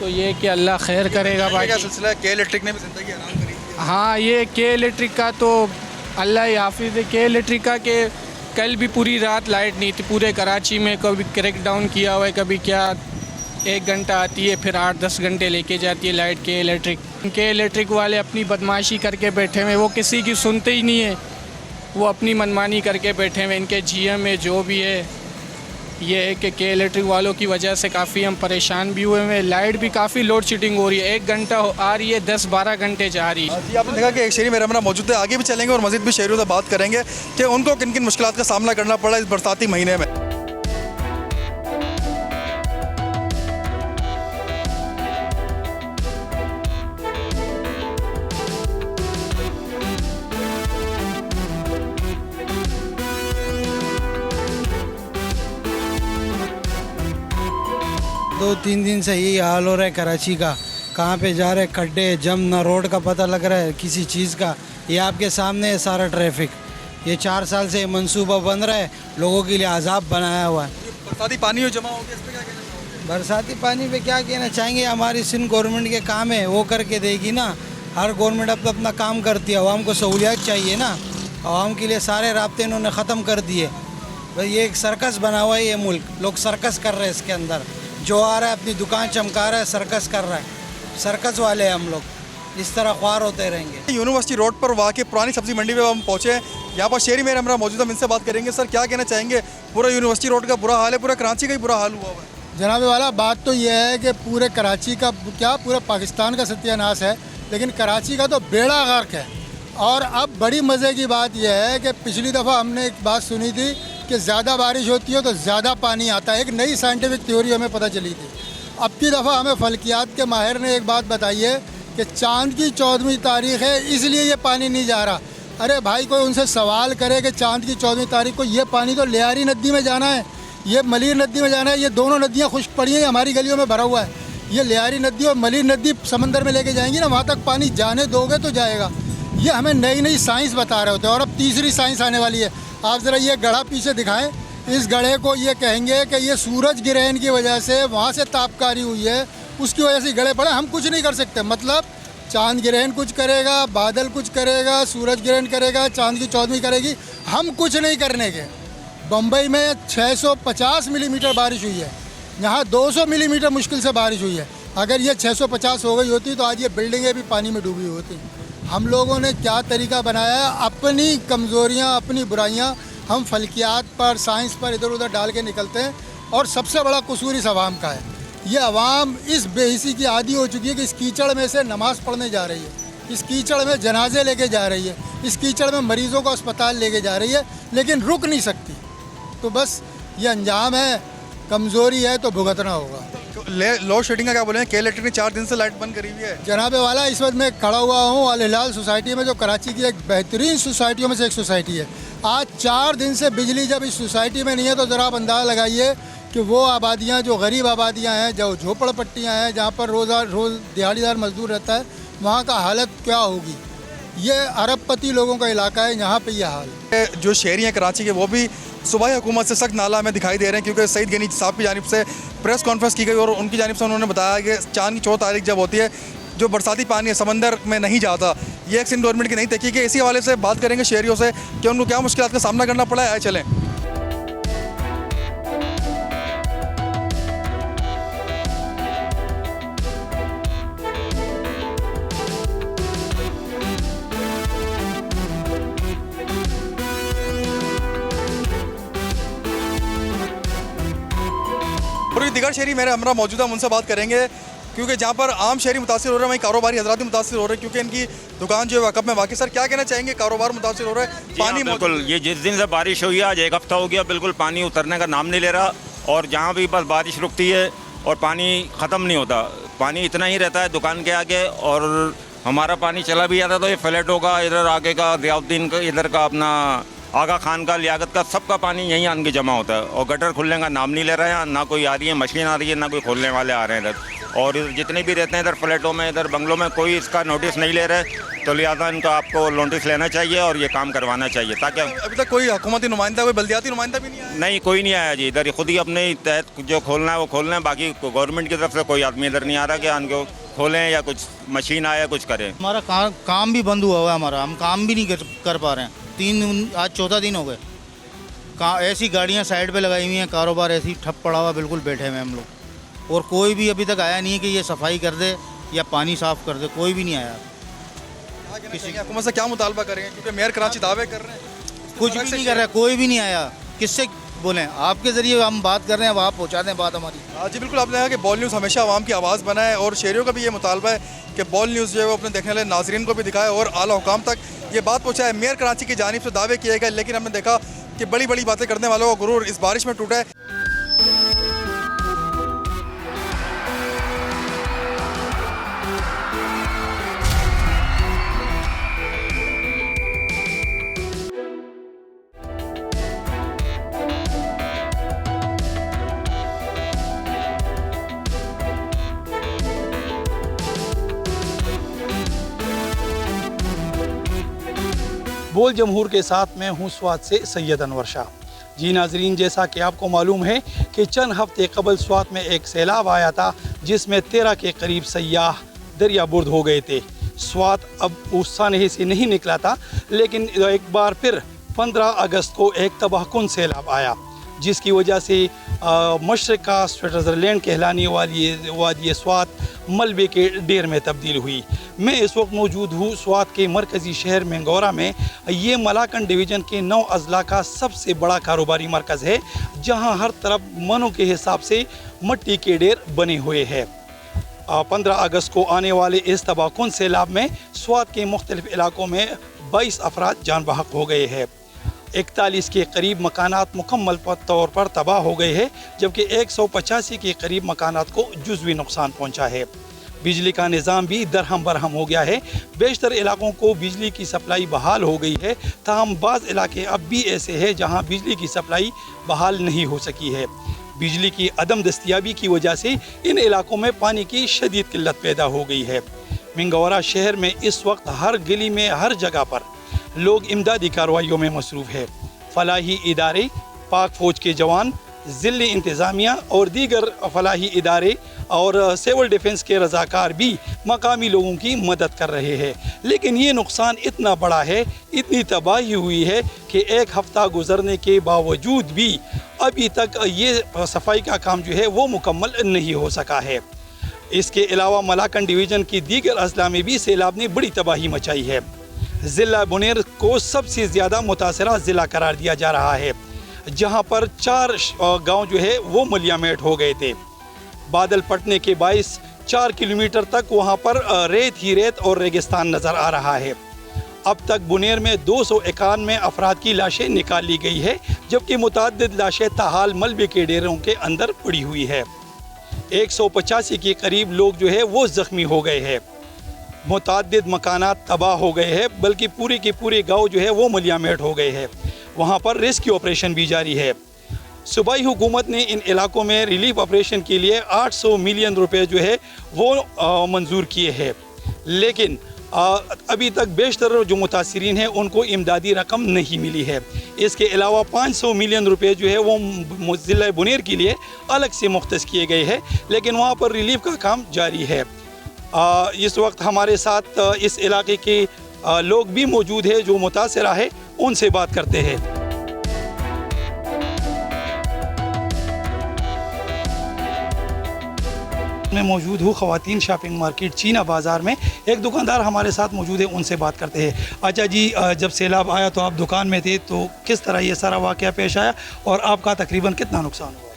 तो ये कि अल्लाह खैर करेगा। बाकी सिलसिला के इलेक्ट्रिक ने भी ज़िंदगी आराम करी। हाँ, ये के इलेक्ट्रिक का तो अल्लाह ही हाफिज़ है। के इलेक्ट्रिक का के कल भी पूरी रात लाइट नहीं थी पूरे कराची में। कभी क्रैक डाउन किया हुआ है, कभी क्या 1 घंटा आती है, फिर 8-10 घंटे लेके जाती है लाइट के इलेक्ट्रिक। के इलेक्ट्रिक वाले अपनी बदमाशी करके बैठे हुए, वो किसी की सुनते ही नहीं है, वो अपनी मनमानी करके बैठे हुए। इनके GM में जो भी है, ये है कि के इलेक्ट्रिक वालों की वजह से काफ़ी हम परेशान भी हुए हैं। लाइट भी काफ़ी लोड शेडिंग हो रही है, 1 घंटा आ रही है, 10-12 घंटे जा रही है। जी, आपने देखा कि एक शहरी में रमरा मौजूद है। आगे भी चलेंगे और मज़ीद भी शहरियों से बात करेंगे कि उनको किन किन मुश्किलात का सामना करना पड़ा इस बरसाती महीने में। दो 3 दिन से यही हाल हो रहा है कराची का। कहाँ पे जा रहे, खड्डे जम, ना रोड का पता लग रहा है किसी चीज़ का। ये आपके सामने है सारा ट्रैफिक। ये 4 साल से मंसूबा बन रहा है, लोगों के लिए अजाब बनाया हुआ है। बरसाती पानी जमा हो गया, इस पर क्या कहना चाहोगे? बरसाती पानी पे क्या कहना चाहेंगे, हमारी सिंध गवर्नमेंट के काम है, वो करके देगी ना। हर गवर्नमेंट अपना काम करती है, आवाम को सहूलियत चाहिए ना। आवाम के लिए सारे राब्ते इन्होंने ख़त्म कर दिए। भाई ये एक सर्कस बना हुआ है ये मुल्क, लोग सर्कस कर रहे हैं इसके अंदर। जो आ रहा है अपनी दुकान चमका रहा है, सर्कस कर रहा है। सर्कस वाले हम लोग, इस तरह ख्वार होते रहेंगे। यूनिवर्सिटी रोड पर वाक़ पुरानी सब्ज़ी मंडी में हम पहुँचे हैं। यहाँ पर शहरी मेयर हमारा मौजूद है, इनसे बात करेंगे। सर, क्या कहना चाहेंगे, पूरा यूनिवर्सिटी रोड का बुरा हाल है, पूरा कराची का ही बुरा हाल हुआ हुआ है? जनाब वाला, बात तो यह है कि पूरे कराची का क्या, पूरे पाकिस्तान का सत्यानाश है, लेकिन कराची का तो बेड़ा गर्क है। और अब बड़ी मज़े की बात यह है कि पिछली दफ़ा हमने एक बात सुनी थी कि ज़्यादा बारिश होती है तो ज़्यादा पानी आता है। एक नई साइंटिफिक थ्योरी हमें पता चली थी। अब की दफ़ा हमें फल्कियात के माहिर ने एक बात बताई है कि चांद की 14वीं तारीख़ है, इसलिए ये पानी नहीं जा रहा। अरे भाई, कोई उनसे सवाल करे कि चांद की 14वीं तारीख को ये पानी तो लियारी नदी में जाना है, ये मलीर नदी में जाना है। ये दोनों नदियाँ खुश्क पड़ी हैं, हमारी गलियों में भरा हुआ है। ये लियारी नदी और मलीर नदी समंदर में लेके जाएंगी ना, वहाँ तक पानी जाने दोगे तो जाएगा। ये हमें नई नई साइंस बता रहे होते हैं। और अब तीसरी साइंस आने वाली है। आप ज़रा ये गढ़ा पीछे दिखाएं। इस गढ़े को ये कहेंगे कि ये सूरज ग्रहण की वजह से वहाँ से तापकारी हुई है, उसकी वजह से गढ़े पड़े। हम कुछ नहीं कर सकते। मतलब चांद ग्रहण कुछ करेगा, बादल कुछ करेगा, सूरज ग्रहण करेगा, चांद की चौदहवीं करेगी, हम कुछ नहीं करने के। बम्बई में 650 मिलीमीटर बारिश हुई है, यहाँ 200 मिलीमीटर मुश्किल से बारिश हुई है। अगर ये 650 हो गई होती तो आज ये बिल्डिंगें भी पानी में डूबी होती। हम लोगों ने क्या तरीका बनाया है, अपनी कमज़ोरियाँ, अपनी बुराइयाँ हम फल्कियात पर, साइंस पर इधर उधर डाल के निकलते हैं। और सबसे बड़ा कसूर इस अवाम का है। ये अवाम इस बेहिसी की आदी हो चुकी है कि इस कीचड़ में से नमाज़ पढ़ने जा रही है, इस कीचड़ में जनाजे लेके जा रही है, इस कीचड़ में मरीज़ों को अस्पताल लेके जा रही है, लेकिन रुक नहीं सकती। तो बस ये अंजाम है, कमज़ोरी है तो भुगतना होगा। लोड शेडिंग का क्या बोले? KLT ने 4 दिन से लाइट बंद करी हुई है। जनाबे वाला, इस वक्त मैं खड़ा हुआ हूँ अल हिलाल सोसाइटी में, जो कराची की एक बेहतरीन सोसाइटियों में से एक सोसाइटी है। आज 4 दिन से बिजली जब इस सोसाइटी में नहीं है तो ज़रा आप अंदाज़ा लगाइए कि वो आबादियाँ जो गरीब आबादियाँ हैं, जो झोपड़पट्टियाँ हैं, जहाँ पर रोज़ दिहाड़ीदार मजदूर रहता है, वहाँ का हालत क्या होगी। ये अरबपति लोगों का इलाका है, यहाँ पे ये हाल है। जो शहरी हैं कराची के, वो भी सूबाई हुकूमत से सख्त नाला हमें दिखाई दे रहे हैं, क्योंकि सईद गनी साहब की जानिब से प्रेस कॉन्फ्रेंस की गई और उनकी जानिब से उन्होंने बताया कि चांद की 4 तारीख जब होती है, जो बरसाती पानी है समंदर में नहीं जाता। ये एक सिंध गवर्नमेंट की नई तहकीक है। इसी हवाले से बात करेंगे शहरियों से कि उनको क्या मुश्किलात का सामना करना पड़ा है। चलें। और दिगर शहरी मेरे हमरा मौजूद है, उनसे बात करेंगे, क्योंकि जहाँ पर आम शहरी मुतासिर हो रहे हैं वहीं कारोबारी हजरात भी मुतासिर हो रहे हैं, क्योंकि इनकी दुकान जो है वक़्त में वाक़ई। सर क्या कहना चाहेंगे, कारोबार मुतासिर हो रहा है? पानी बिल्कुल, ये जिस दिन से बारिश हुई है, आज 1 हफ्ता हो गया, बिल्कुल पानी उतरने का नाम नहीं ले रहा। और जहाँ भी बस बारिश रुकती है और पानी ख़त्म नहीं होता, पानी इतना ही रहता है दुकान के आगे। और हमारा पानी चला भी जाता तो ये फ्लैट होगा, इधर आगे का दियाउद्दीन का, इधर का अपना आगा खान का, लियाकत का, सबका पानी यहीं आन के जमा होता है। और गटर खुलने का नाम नहीं ले रहा है, ना कोई आ रही है मशीन आ रही है, ना कोई खोलने वाले आ रहे हैं इधर। और जितने भी रहते हैं इधर फ्लैटों में, इधर बंगलों में, कोई इसका नोटिस नहीं ले रहे। तो लिहाजा इनका आपको नोटिस लेना चाहिए और ये काम करवाना चाहिए, ताकि अभी तक कोई हुकूमती नुमाइंदा, कोई बल्दियाती नुमाइंदा भी नहीं आया? नहीं, कोई नहीं आया जी। इधर खुद ही अपने तहत जो खोलना है वो खोलना है, बाकी गवर्नमेंट की तरफ से कोई आदमी इधर नहीं आ रहा कि उनको खोलें या कुछ मशीन आए कुछ करें। हमारा काम भी बंद हुआ है, हमारा हम काम भी नहीं कर पा रहे हैं। आज 14 दिन हो गए। ऐसी गाड़ियाँ साइड पे लगाई हुई हैं, कारोबार ऐसी ठप पड़ा हुआ, बिल्कुल बैठे हुए हम लोग। और कोई भी अभी तक आया नहीं है कि ये सफाई कर दे या पानी साफ़ कर दे, कोई भी नहीं आया। किसी हुकूमत से क्या मुतालबा करेंगे, क्योंकि मेयर कराची दावे कर रहे हैं, कुछ भी नहीं कर रहा, कोई भी नहीं आया। किससे बोलें? आपके ज़रिए हम बात कर रहे हैं, अब आप पहुँचा दें बात हमारी। जी बिल्कुल, आपने कहा कि बॉल न्यूज़ हमेशा आवाम की आवाज़ बना है और शहरियों का भी ये मुतालबा है कि बॉल न्यूज़ जो है वो अपने देखने वाले नाजरीन को भी दिखाए और आला हुकाम तक ये बात पहुँचाए। मेयर कराची की जानिब से दावे किए गए, लेकिन हमने देखा कि बड़ी बड़ी बातें करने वालों का गुरूर इस बारिश में टूटा है। बोल जमहूर के साथ मैं हूँ स्वात से सैयद अनवर शाह। जी नाजरीन, जैसा कि आपको मालूम है कि चंद हफ्ते कबल स्वात में एक सैलाब आया था, जिसमें 13 के करीब सयाह दरिया बुर्द हो गए थे। स्वात अब उस सानहे से नहीं निकला था, लेकिन एक बार फिर 15 अगस्त को एक तबाहकुन सैलाब आया, जिसकी वजह से मशरक़ा स्विट्ज़रलैंड कहलाने वाली वादी स्वात मलबे के ढेर में तब्दील हुई। मैं इस वक्त मौजूद हूँ स्वात के मरकज़ी शहर मंगोरा में। ये मलाकन डिवीज़न के 9 अज़ला का सबसे बड़ा कारोबारी मरकज़ है, जहाँ हर तरफ मनों के हिसाब से मट्टी के ढेर बने हुए हैं। 15 अगस्त को आने वाले इस तबाहकुन सैलाब में स्वात के मुख्तलिफ इलाकों में 22 अफराद जान बहक हो गए हैं। 41 के करीब मकानात मुकम्मल तौर पर तबाह हो गए हैं, जबकि 185 के करीब मकानात को जुज़वी नुकसान पहुंचा है। बिजली का निज़ाम भी दरहम बरहम हो गया है। बेशतर इलाकों को बिजली की सप्लाई बहाल हो गई है, ताहम बाज़ इलाके अब भी ऐसे हैं जहां बिजली की सप्लाई बहाल नहीं हो सकी है। बिजली की अदम दस्तियाबी की वजह से इन इलाकों में पानी की शदीद किल्लत पैदा हो गई है। मंगोरा शहर में इस वक्त हर गली में, हर जगह पर लोग इमदादी कार्रवाइयों में मसरूफ़ है। फलाही इदारे, पाक फ़ौज के जवान, ज़िली इंतज़ामिया और दीगर फलाही इदारे और सिविल डिफेंस के रज़ाकार भी मकामी लोगों की मदद कर रहे हैं। लेकिन ये नुकसान इतना बड़ा है, इतनी तबाही हुई है कि एक हफ़्ता गुजरने के बावजूद भी अभी तक ये सफाई का काम जो है वो मुकम्मल नहीं हो सका है। इसके अलावा मलाकन डिवीज़न की दीगर अजला में भी सैलाब ने बड़ी तबाही मचाई है। ज़िला बुनेर को सबसे ज़्यादा मुतासरा ज़िला करार दिया जा रहा है, जहाँ पर 4 गाँव जो है वो मलियामेट हो गए थे। बादल फटने के बाइस 4 किलोमीटर तक वहाँ पर रेत ही रेत और रेगिस्तान नज़र आ रहा है। अब तक बुनेर में 291 अफराद की लाशें निकाल ली गई है, जबकि मुतअद्दिद लाशें ताहाल मलबे के डेरों के अंदर पड़ी हुई है। 185 के करीब लोग जो है वो ज़ख्मी हो गए हैं। मुतअद्दिद मकानात तबाह हो गए हैं, बल्कि पूरे के पूरे गाँव जो है वो मलियामेट हो गए हैं। वहाँ पर रेस्क्यू ऑपरेशन भी जारी है। सूबाई हुकूमत ने इन इलाकों में रिलीफ ऑपरेशन के लिए 800 मिलियन रुपए जो है वो मंजूर किए हैं, लेकिन अभी तक बेशतर जो मुतासरीन हैं उनको इमदादी रकम नहीं मिली है। इसके अलावा 500 मिलियन रुपए जो है वो ज़िला बुनेर के लिए अलग से मुख्तस किए गए हैं, लेकिन वहाँ पर रिलीफ का काम जारी है। इस वक्त हमारे साथ इस इलाके के लोग भी मौजूद हैं जो मुतासरा है, उनसे बात करते हैं। मैं मौजूद हूँ ख़वातीन शॉपिंग मार्केट चीना बाज़ार में। एक दुकानदार हमारे साथ मौजूद है, उनसे बात करते हैं। अच्छा जी, जब सैलाब आया तो आप दुकान में थे, तो किस तरह ये सारा वाक़या पेश आया और आपका तकरीबन कितना नुकसान हुआ?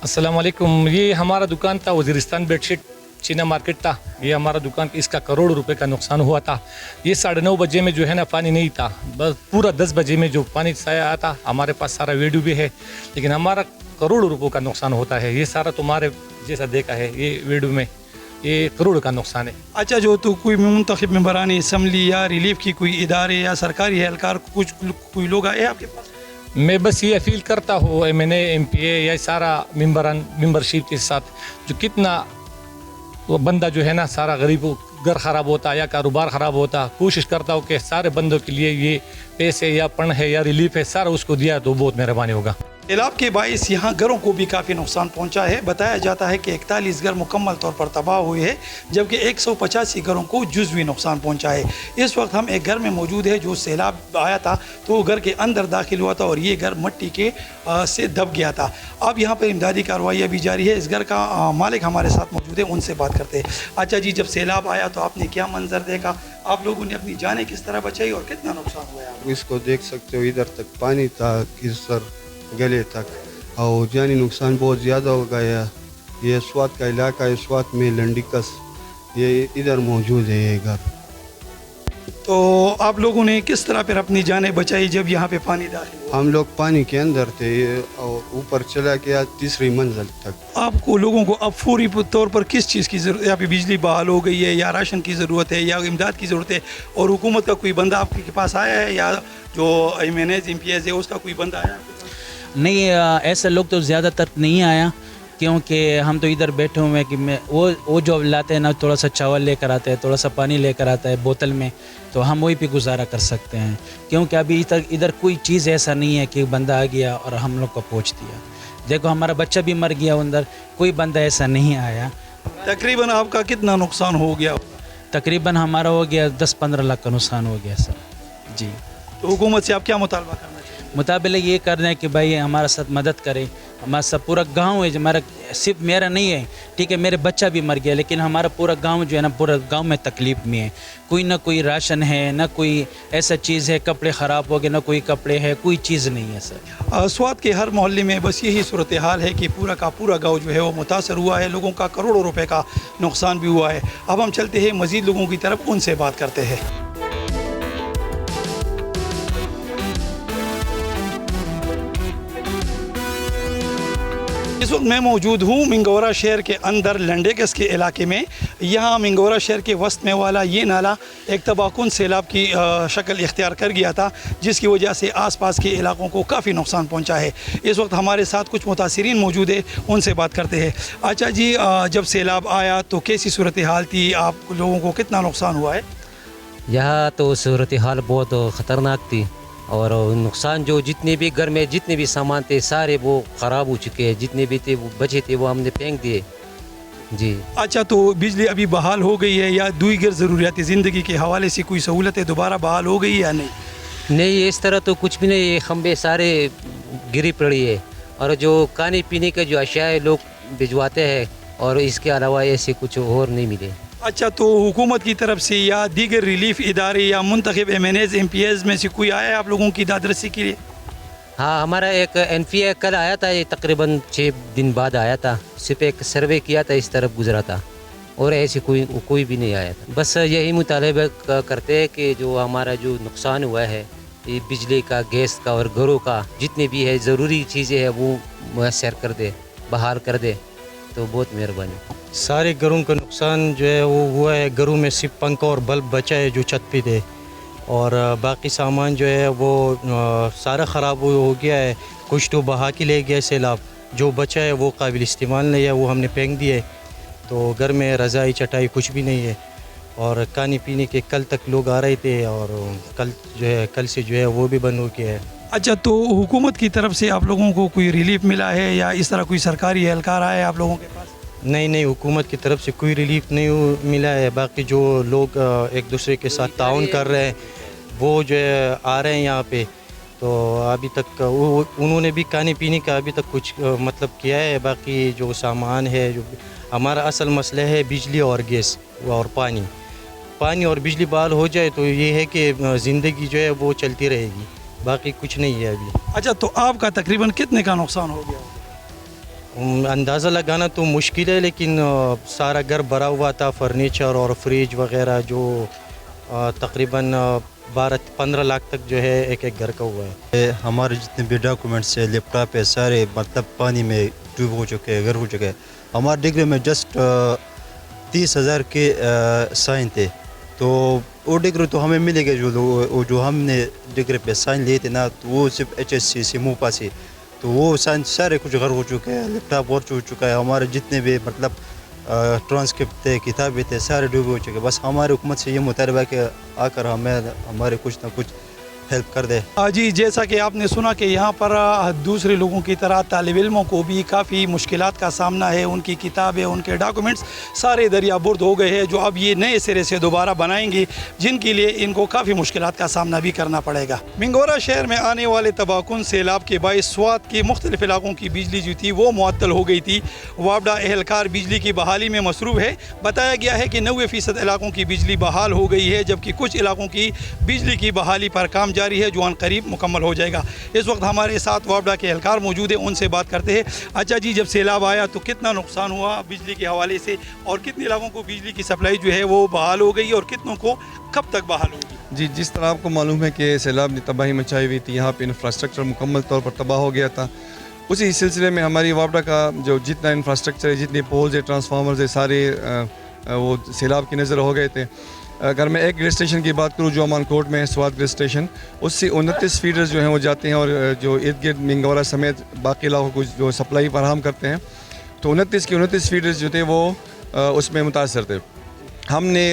अस्सलाम वालेकुम। ये हमारा दुकान था वज़ीरिस्तान बेडशीट चीना मार्केट था। ये हमारा दुकान, इसका करोड़ रुपए का नुकसान हुआ था। ये 9:30 बजे में जो है ना पानी नहीं था, बस पूरा 10 बजे में जो पानी आया था। हमारे पास सारा वीडियो भी है, लेकिन हमारा करोड़ रुपयों का नुकसान होता है। ये सारा तुम्हारे जैसा देखा है, ये वीडियो में ये करोड़ का नुकसान है। अच्छा, जो तो कोई मुंतखब मेंबरान असम्बली या रिलीफ की कोई इदारे या सरकारी एहलकार कोई लोग आए आपके पास? मैं बस ये अपील करता हूँ MNA MPA या सारा मेंबरशिप के साथ, जो कितना वो बंदा जो है ना सारा गरीब घर ख़राब होता या कारोबार ख़राब होता, कोशिश करता हूँ कि सारे बंदों के लिए ये पैसे या पन है या रिलीफ है सारा उसको दिया तो बहुत मेहरबानी होगा। सैलाब के बाइस यहाँ घरों को भी काफ़ी नुकसान पहुँचा है। बताया जाता है कि 41 घर मुकम्मल तौर पर तबाह हुए हैं, जबकि 185 घरों को जुज़वी नुकसान पहुँचा है। इस वक्त हम एक घर में मौजूद है जो सैलाब आया था तो वो घर के अंदर दाखिल हुआ था और ये घर मिट्टी के से दब गया था। अब यहाँ पर इमदादी कार्रवाई भी जारी है। इस घर का मालिक हमारे साथ मौजूद है, उनसे बात करते हैं। अच्छा जी, जब सैलाब आया तो आपने क्या मंजर देखा? आप लोगों ने अपनी जानें किस तरह बचाई और कितना नुकसान हुआ? इसको देख सकते हो, इधर तक पानी था, किस सर गले तक, और जानी नुकसान बहुत ज़्यादा हो गया। ये स्वात का इलाका है, स्वात में लंडिकस, ये इधर मौजूद है ये घर। तो आप लोगों ने किस तरह फिर अपनी जानें बचाई जब यहाँ पे पानी दाखिल हुआ? हम लोग पानी के अंदर थे और ऊपर चला गया 3री मंजिल तक। आपको लोगों को अब फौरी तौर पर किस चीज़ की ज़रूरत है? यहाँ पे बिजली बहाल हो गई है या राशन की ज़रूरत है या इमदाद की ज़रूरत है? और हुकूमत का कोई बंदा आपके पास आया है या जो MNA MPA है उसका कोई बंदा आया? नहीं, ऐसे लोग तो ज़्यादातर नहीं आया, क्योंकि हम तो इधर बैठे हुए हैं कि मैं वो जो लाते हैं ना, थोड़ा सा चावल लेकर आते हैं, थोड़ा सा पानी लेकर आता है बोतल में, तो हम वही पे गुजारा कर सकते हैं। क्योंकि अभी तक इधर कोई चीज़ ऐसा नहीं है कि बंदा आ गया और हम लोग को पहुँच दिया। देखो, हमारा बच्चा भी मर गया अंदर, कोई बंदा ऐसा नहीं आया। तकरीबन आपका कितना नुकसान हो गया? तकरीबन हमारा हो गया 10-15 लाख का नुकसान हो गया सर जी। तो हुकूमत से आप क्या मुतालबा करना चाहिए? मुताबिल ये करना है कि भाई हमारा साथ मदद करे। हमारा सब पूरा गांव है, जो हमारा सिर्फ मेरा नहीं है, ठीक है, मेरे बच्चा भी मर गया, लेकिन हमारा पूरा गांव जो है ना, पूरा गांव में तकलीफ़ में है। कोई ना कोई राशन है, ना कोई ऐसा चीज़ है, कपड़े ख़राब हो गए, ना कोई कपड़े है, कोई चीज़ नहीं है सर। स्वात के हर मोहल्ले में बस यही सूरत हाल है कि पूरा का पूरा गाँव जो है वो मुतासर हुआ है। लोगों का करोड़ों रुपये का नुकसान भी हुआ है। अब हम चलते हैं मज़ीद लोगों की तरफ, उनसे बात करते हैं। इस वक्त मैं मौजूद हूँ मिंगोरा शहर के अंदर लंडेकस के इलाके में। यहाँ मिंगोरा शहर के वस्त में वाला ये नाला एक तबाहकुन सैलाब की शक्ल इख्तियार कर गया था, जिसकी वजह से आसपास के इलाकों को काफ़ी नुकसान पहुँचा है। इस वक्त हमारे साथ कुछ मुतासिरीन मौजूद है, उनसे बात करते हैं। अच्छा जी, जब सैलाब आया तो कैसी सूरत हाल थी? आप लोगों को कितना नुकसान हुआ है? यहाँ तो सूरत हाल बहुत ख़तरनाक थी और नुकसान जो जितने भी घर में जितने भी सामान थे सारे वो ख़राब हो चुके हैं, जितने भी थे वो बचे थे वो हमने फेंक दिए जी। अच्छा, तो बिजली अभी बहाल हो गई है या दूसरी ज़रूरियात ज़िंदगी के हवाले से कोई सहूलतें दोबारा बहाल हो गई या नहीं? नहीं, इस तरह तो कुछ भी नहीं, ये खंबे सारे गिरी पड़ी है और जो खाने पीने के जो अशिया लोग भिजवाते हैं और इसके अलावा ऐसे कुछ और नहीं मिले। अच्छा, तो हुकूमत की तरफ से या दीगर रिलीफ इदारे या मुंतखब MNAs MPs में से कोई आया है आप लोगों की दादरसी के लिए? हाँ, हमारा एक NPA कल आया था, ये तकरीबन 6 दिन बाद आया था, सिर्फ एक सर्वे किया था, इस तरफ गुजरा था और ऐसे कोई भी नहीं आया था। बस यही मुतालबा करते हैं कि जो हमारा जो नुकसान हुआ है ये बिजली का, गैस का और घरों का जितने भी है ज़रूरी चीज़ें हैं वो मुयस्सर कर दे, बहाल कर दे तो बहुत मेहरबानी। सारे घरों का नुकसान जो है वो हुआ है, घरों में सिर्फ पंखा और बल्ब बचा है जो छत पे थे और बाकी सामान जो है वो सारा ख़राब हो गया है। कुछ तो बहा के ले गया सैलाब, जो बचा है वो काबिल इस्तेमाल नहीं है, वो हमने फेंक दिया है। तो घर में रज़ाई चटाई कुछ भी नहीं है और खाने पीने के कल तक लोग आ रहे थे और कल से जो है वो भी बंद हो गया है। अच्छा, तो हुकूमत की तरफ से आप लोगों को कोई रिलीफ मिला है या इस तरह कोई सरकारी एहलकार आया है आप लोगों के पास? नहीं, हुकूमत की तरफ से कोई रिलीफ नहीं मिला है। बाकी जो लोग एक दूसरे के साथ ताउन कर रहे हैं वो जो है आ रहे हैं यहाँ पे, तो अभी तक उन्होंने भी खाने पीने का अभी तक कुछ मतलब किया है। बाकी जो सामान है, जो हमारा असल मसला है बिजली और गैस और पानी और बिजली बहाल हो जाए तो ये है कि ज़िंदगी जो है वो चलती रहेगी, बाकी कुछ नहीं है अभी। अच्छा, तो आपका तकरीबन कितने का नुकसान हो गया? अंदाज़ा लगाना तो मुश्किल है, लेकिन सारा घर भरा हुआ था, फर्नीचर और फ्रिज वगैरह जो तकरीबन 12-15 लाख तक जो है एक घर का हुआ है। हमारे जितने भी डॉक्यूमेंट्स है, लैपटॉप है, सारे मतलब पानी में डूब हो चुके हैं, घर हो चुके हैं। हमारे डिग्री में जस्ट 30,000 के साइन थे, तो वो डिग्री तो हमें मिलेगा जो हमने डिग्री पे साइन लिए थे ना, तो वो सिर्फ HSC से मुँह से, तो वो साइन सारे कुछ घर हो चुके हैं, लैपटॉप और हो चुका है। हमारे जितने भी मतलब ट्रांसक्रिप्ट थे, किताबें थे, सारे डूबे हो चुके हैं। बस हमारे हुकूमत से ये मुतालबा है कि आकर हमारे कुछ ना कुछ हेल्प कर दे। जी, जैसा कि आपने सुना कि यहाँ पर दूसरे लोगों की तरह तालिब इल्मों को भी काफ़ी मुश्किलात का सामना है। उनकी किताबें, उनके डॉक्यूमेंट्स सारे दरिया बुर्द हो गए हैं, जो अब ये नए सिरे से दोबारा बनाएंगे, जिनके लिए इनको काफ़ी मुश्किलात का सामना भी करना पड़ेगा। मिंगोरा शहर में आने वाले तबाहकुन सैलाब के बाइस स्वात के मुख्तलिफ इलाकों की बिजली जो थी वो मुअत्तल हो गई थी। वापडा एहलकार बिजली की बहाली में मसरूफ़ है। बताया गया है कि 90% इलाकों की बिजली बहाल हो गई है, जबकि कुछ इलाकों की बिजली की बहाली पर काम जारी है, जो अनकरीब मुकम्मल हो जाएगा। इस वक्त हमारे साथ वापडा के एहलकार मौजूद है, उनसे बात करते हैं। अच्छा जी, जब सैलाब आया तो कितना नुकसान हुआ बिजली के हवाले से और कितने इलाकों को बिजली की सप्लाई जो है वो बहाल हो गई और कितनों को कब तक बहाल होगी? जी, जिस तरह आपको मालूम है कि सैलाब ने तबाही मचाई हुई थी, यहाँ पे इंफ्रास्ट्रक्चर मुकम्मल तौर पर तबाह हो गया था। उसी सिलसिले में हमारी वापडा का जो जितना इंफ्रास्ट्रक्चर है, जितने पोल्स है, ट्रांसफार्मर्स है, सारे वो सैलाब की नज़र हो गए थे। अगर मैं एक ग्रिड स्टेशन की बात करूँ जो अमान कोट में है, स्वाद ग्रिड स्टेशन, उससे 29 फीडर्स जो हैं वो जाते हैं और जो इर्द गिर्द मिंगौरा समेत बाकी इलाकों को जो सप्लाई फराहम करते हैं, तो 29 के 29 फीडर्स जो थे वो उसमें मुतासर थे। हमने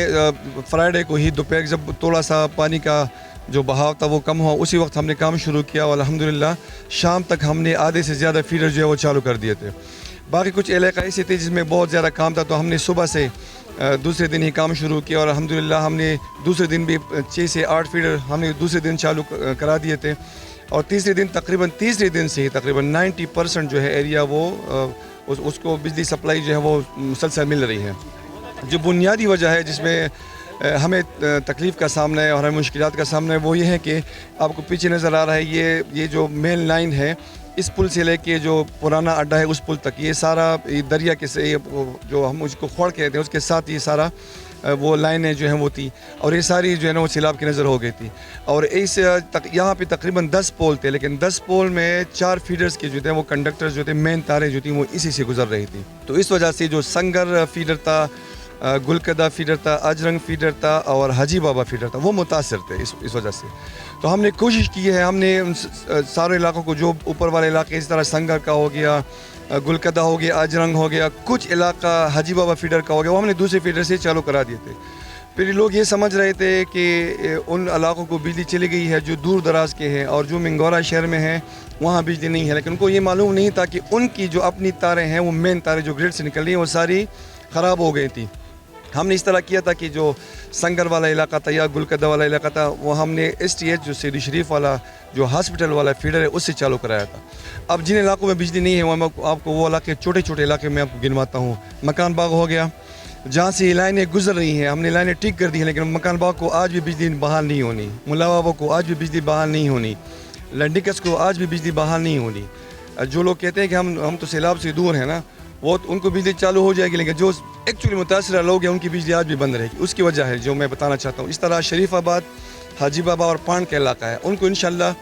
फ्राइडे को ही दोपहर जब थोड़ा सा पानी का जो बहाव था वो कम हुआ, उसी वक्त हमने काम शुरू किया और अल्हम्दुलिल्लाह शाम तक हमने आधे से ज़्यादा फीडर जो है वो चालू कर दिए थे। बाकी कुछ इलाका ऐसे थे जिसमें बहुत ज़्यादा काम था, तो हमने सुबह से दूसरे दिन ही काम शुरू किया और अल्हम्दुलिल्लाह हमने दूसरे दिन भी 6 से 8 फीडर हमने दूसरे दिन चालू करा दिए थे और तीसरे दिन से ही तकरीबन 90% जो है एरिया वो उसको बिजली सप्लाई जो है वो मुसलसल मिल रही है। जो बुनियादी वजह है जिसमें हमें तकलीफ़ का सामना है और हमें मुश्किलात का सामना है वो ये है कि आपको पीछे नज़र आ रहा है ये जो मेन लाइन है, इस पुल से लेके जो पुराना अड्डा है उस पुल तक, ये सारा दरिया के से जो हम उसको खोड़ कहते हैं उसके साथ ये सारा वो लाइनें जो हैं वो थी और ये सारी जो है ना वो सैलाब की नज़र हो गई थी। और इस यहाँ पे तकरीबन 10 पोल थे, लेकिन 10 पोल में 4 फीडर्स के जो थे वो कंडक्टर्स जो थे, मेन तारें जो थी वो इसी से गुजर रही थी। तो इस वजह से जो संगर फीडर था, गुलकदा फीडर था, अजरंग फीडर था और हाजी बाबा फीडर था, वो मुतासर थे इस वजह से। तो हमने कोशिश की है, हमने उन सारे इलाकों को, जो ऊपर वाले इलाके इस तरह संगर का हो गया, गुलकदा हो गया, अजरंग हो गया, कुछ इलाका हाजी बाबा फीडर का हो गया, वो हमने दूसरे फीडर से चालू करा दिए थे। फिर लोग ये समझ रहे थे कि उन इलाकों को बिजली चली गई है जो दूर दराज के हैं और जो मिंगोरा शहर में हैं वहाँ बिजली नहीं है, लेकिन उनको ये मालूम नहीं था कि उनकी जो अपनी तारें हैं, वो मेन तारें जो ग्रिड से निकल रही हैं, वो सारी ख़राब हो गई थी। हमने इस तरह किया था कि जो संगर वाला इलाका था या गुलकदा वाला इलाका था, वो हमने STH जो सीडी शरीफ वाला जो हॉस्पिटल वाला फीडर है उससे चालू कराया था। अब जिन इलाकों में बिजली नहीं है वहाँ आपको वो इलाके छोटे छोटे इलाके में आपको गिनवाता हूँ। मकान बाग हो गया, जहाँ से ये लाइनें गुजर रही हैं, हमने लाइनें ठीक कर दी हैं, लेकिन मकान बाग को आज भी बिजली बहाल नहीं होनी, मुल्ला बाबा को आज भी बिजली बहाल नहीं होनी, लंडिकस को आज भी बिजली बहाल नहीं होनी। जो लोग कहते हैं कि हम तो सैलाब से दूर हैं ना, वो उनको बिजली चालू हो जाएगी, लेकिन जो एक्चुअली मुतासर लोग हैं उनकी बिजली आज भी बंद रहेगी। उसकी वजह है जो मैं बताना चाहता हूँ। इस तरह शरीफाबाद, हाजी बाबा और पान का इलाका है, उनको इंशाल्लाह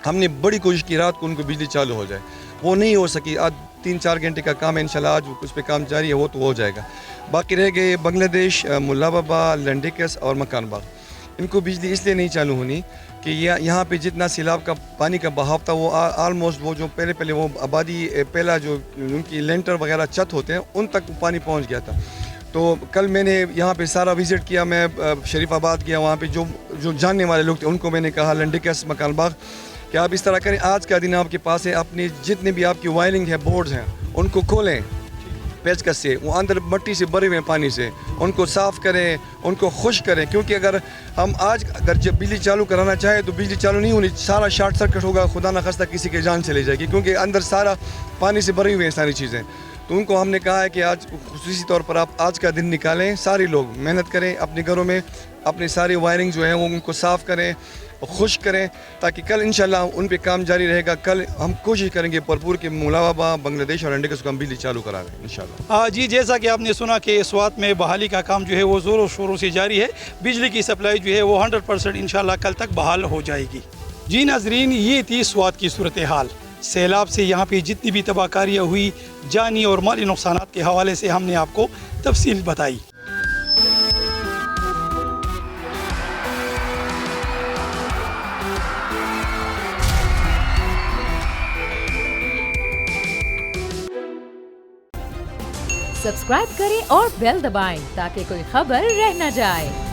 हमने बड़ी कोशिश की रात को उनको बिजली चालू हो जाए, वो नहीं हो सकी। आज 3-4 घंटे का काम है, इंशाल्लाह आज उस पर काम जारी है, वो तो हो जाएगा। बाकी रह गए बांग्लादेश, मुल्ला बाबा, लंडिकस और मकान बाग, इनको बिजली इसलिए नहीं चालू होनी कि यहाँ पे जितना सैलाब का पानी का बहाव था वो आलमोस्ट वो जो पहले वो आबादी पहला जो उनकी लेंटर वगैरह छत होते हैं उन तक पानी पहुँच गया था। तो कल मैंने यहाँ पे सारा विज़िट किया, मैं शरीफाबाद गया, वहाँ पे जो जानने वाले लोग थे उनको मैंने कहा लंडिकस, मकान बाग कि आप इस तरह करें, आज का दिन आपके पास है, अपनी जितने भी आपकी वायरिंग है, बोर्ड्स हैं, उनको खोलें पेचकस से, वो अंदर मिट्टी से भरे हुए पानी से, उनको साफ़ करें, उनको खुश करें। क्योंकि अगर हम आज जब बिजली चालू कराना चाहें तो बिजली चालू नहीं होनी, सारा शॉर्ट सर्किट होगा, खुदा न खास्ता किसी की जान चली जाएगी, क्योंकि अंदर सारा पानी से भरी हुई हैं सारी चीज़ें। तो उनको हमने कहा है कि आज खुसूसी तौर पर आप आज का दिन निकालें, सारे लोग मेहनत करें, अपने घरों में अपनी सारी वायरिंग जो है वो उनको साफ़ करें, खुश करें, ताकि कल इंशाल्लाह उन पे काम जारी रहेगा। कल हम कोशिश करेंगे भरपूर के मुल्ला बाबा, बांग्लादेश और लंडिकस को हम बिजली चालू करा रहे हैं इंशाल्लाह। जी, जैसा कि आपने सुना कि इस वक्त में बहाली का काम जो है वो ज़ोरों शोरों से जारी है। बिजली की सप्लाई जो है वो 100% इंशाल्लाह कल तक बहाल हो जाएगी। जी नाजरीन, ये थी स्वात की सूरत हाल। सैलाब से यहाँ पे जितनी भी तबाहकारियाँ हुई, जानी और माली नुकसान के हवाले से हमने आपको तफसील बताई। सब्सक्राइब करें और बेल दबाएं ताकि कोई खबर रह न जाए।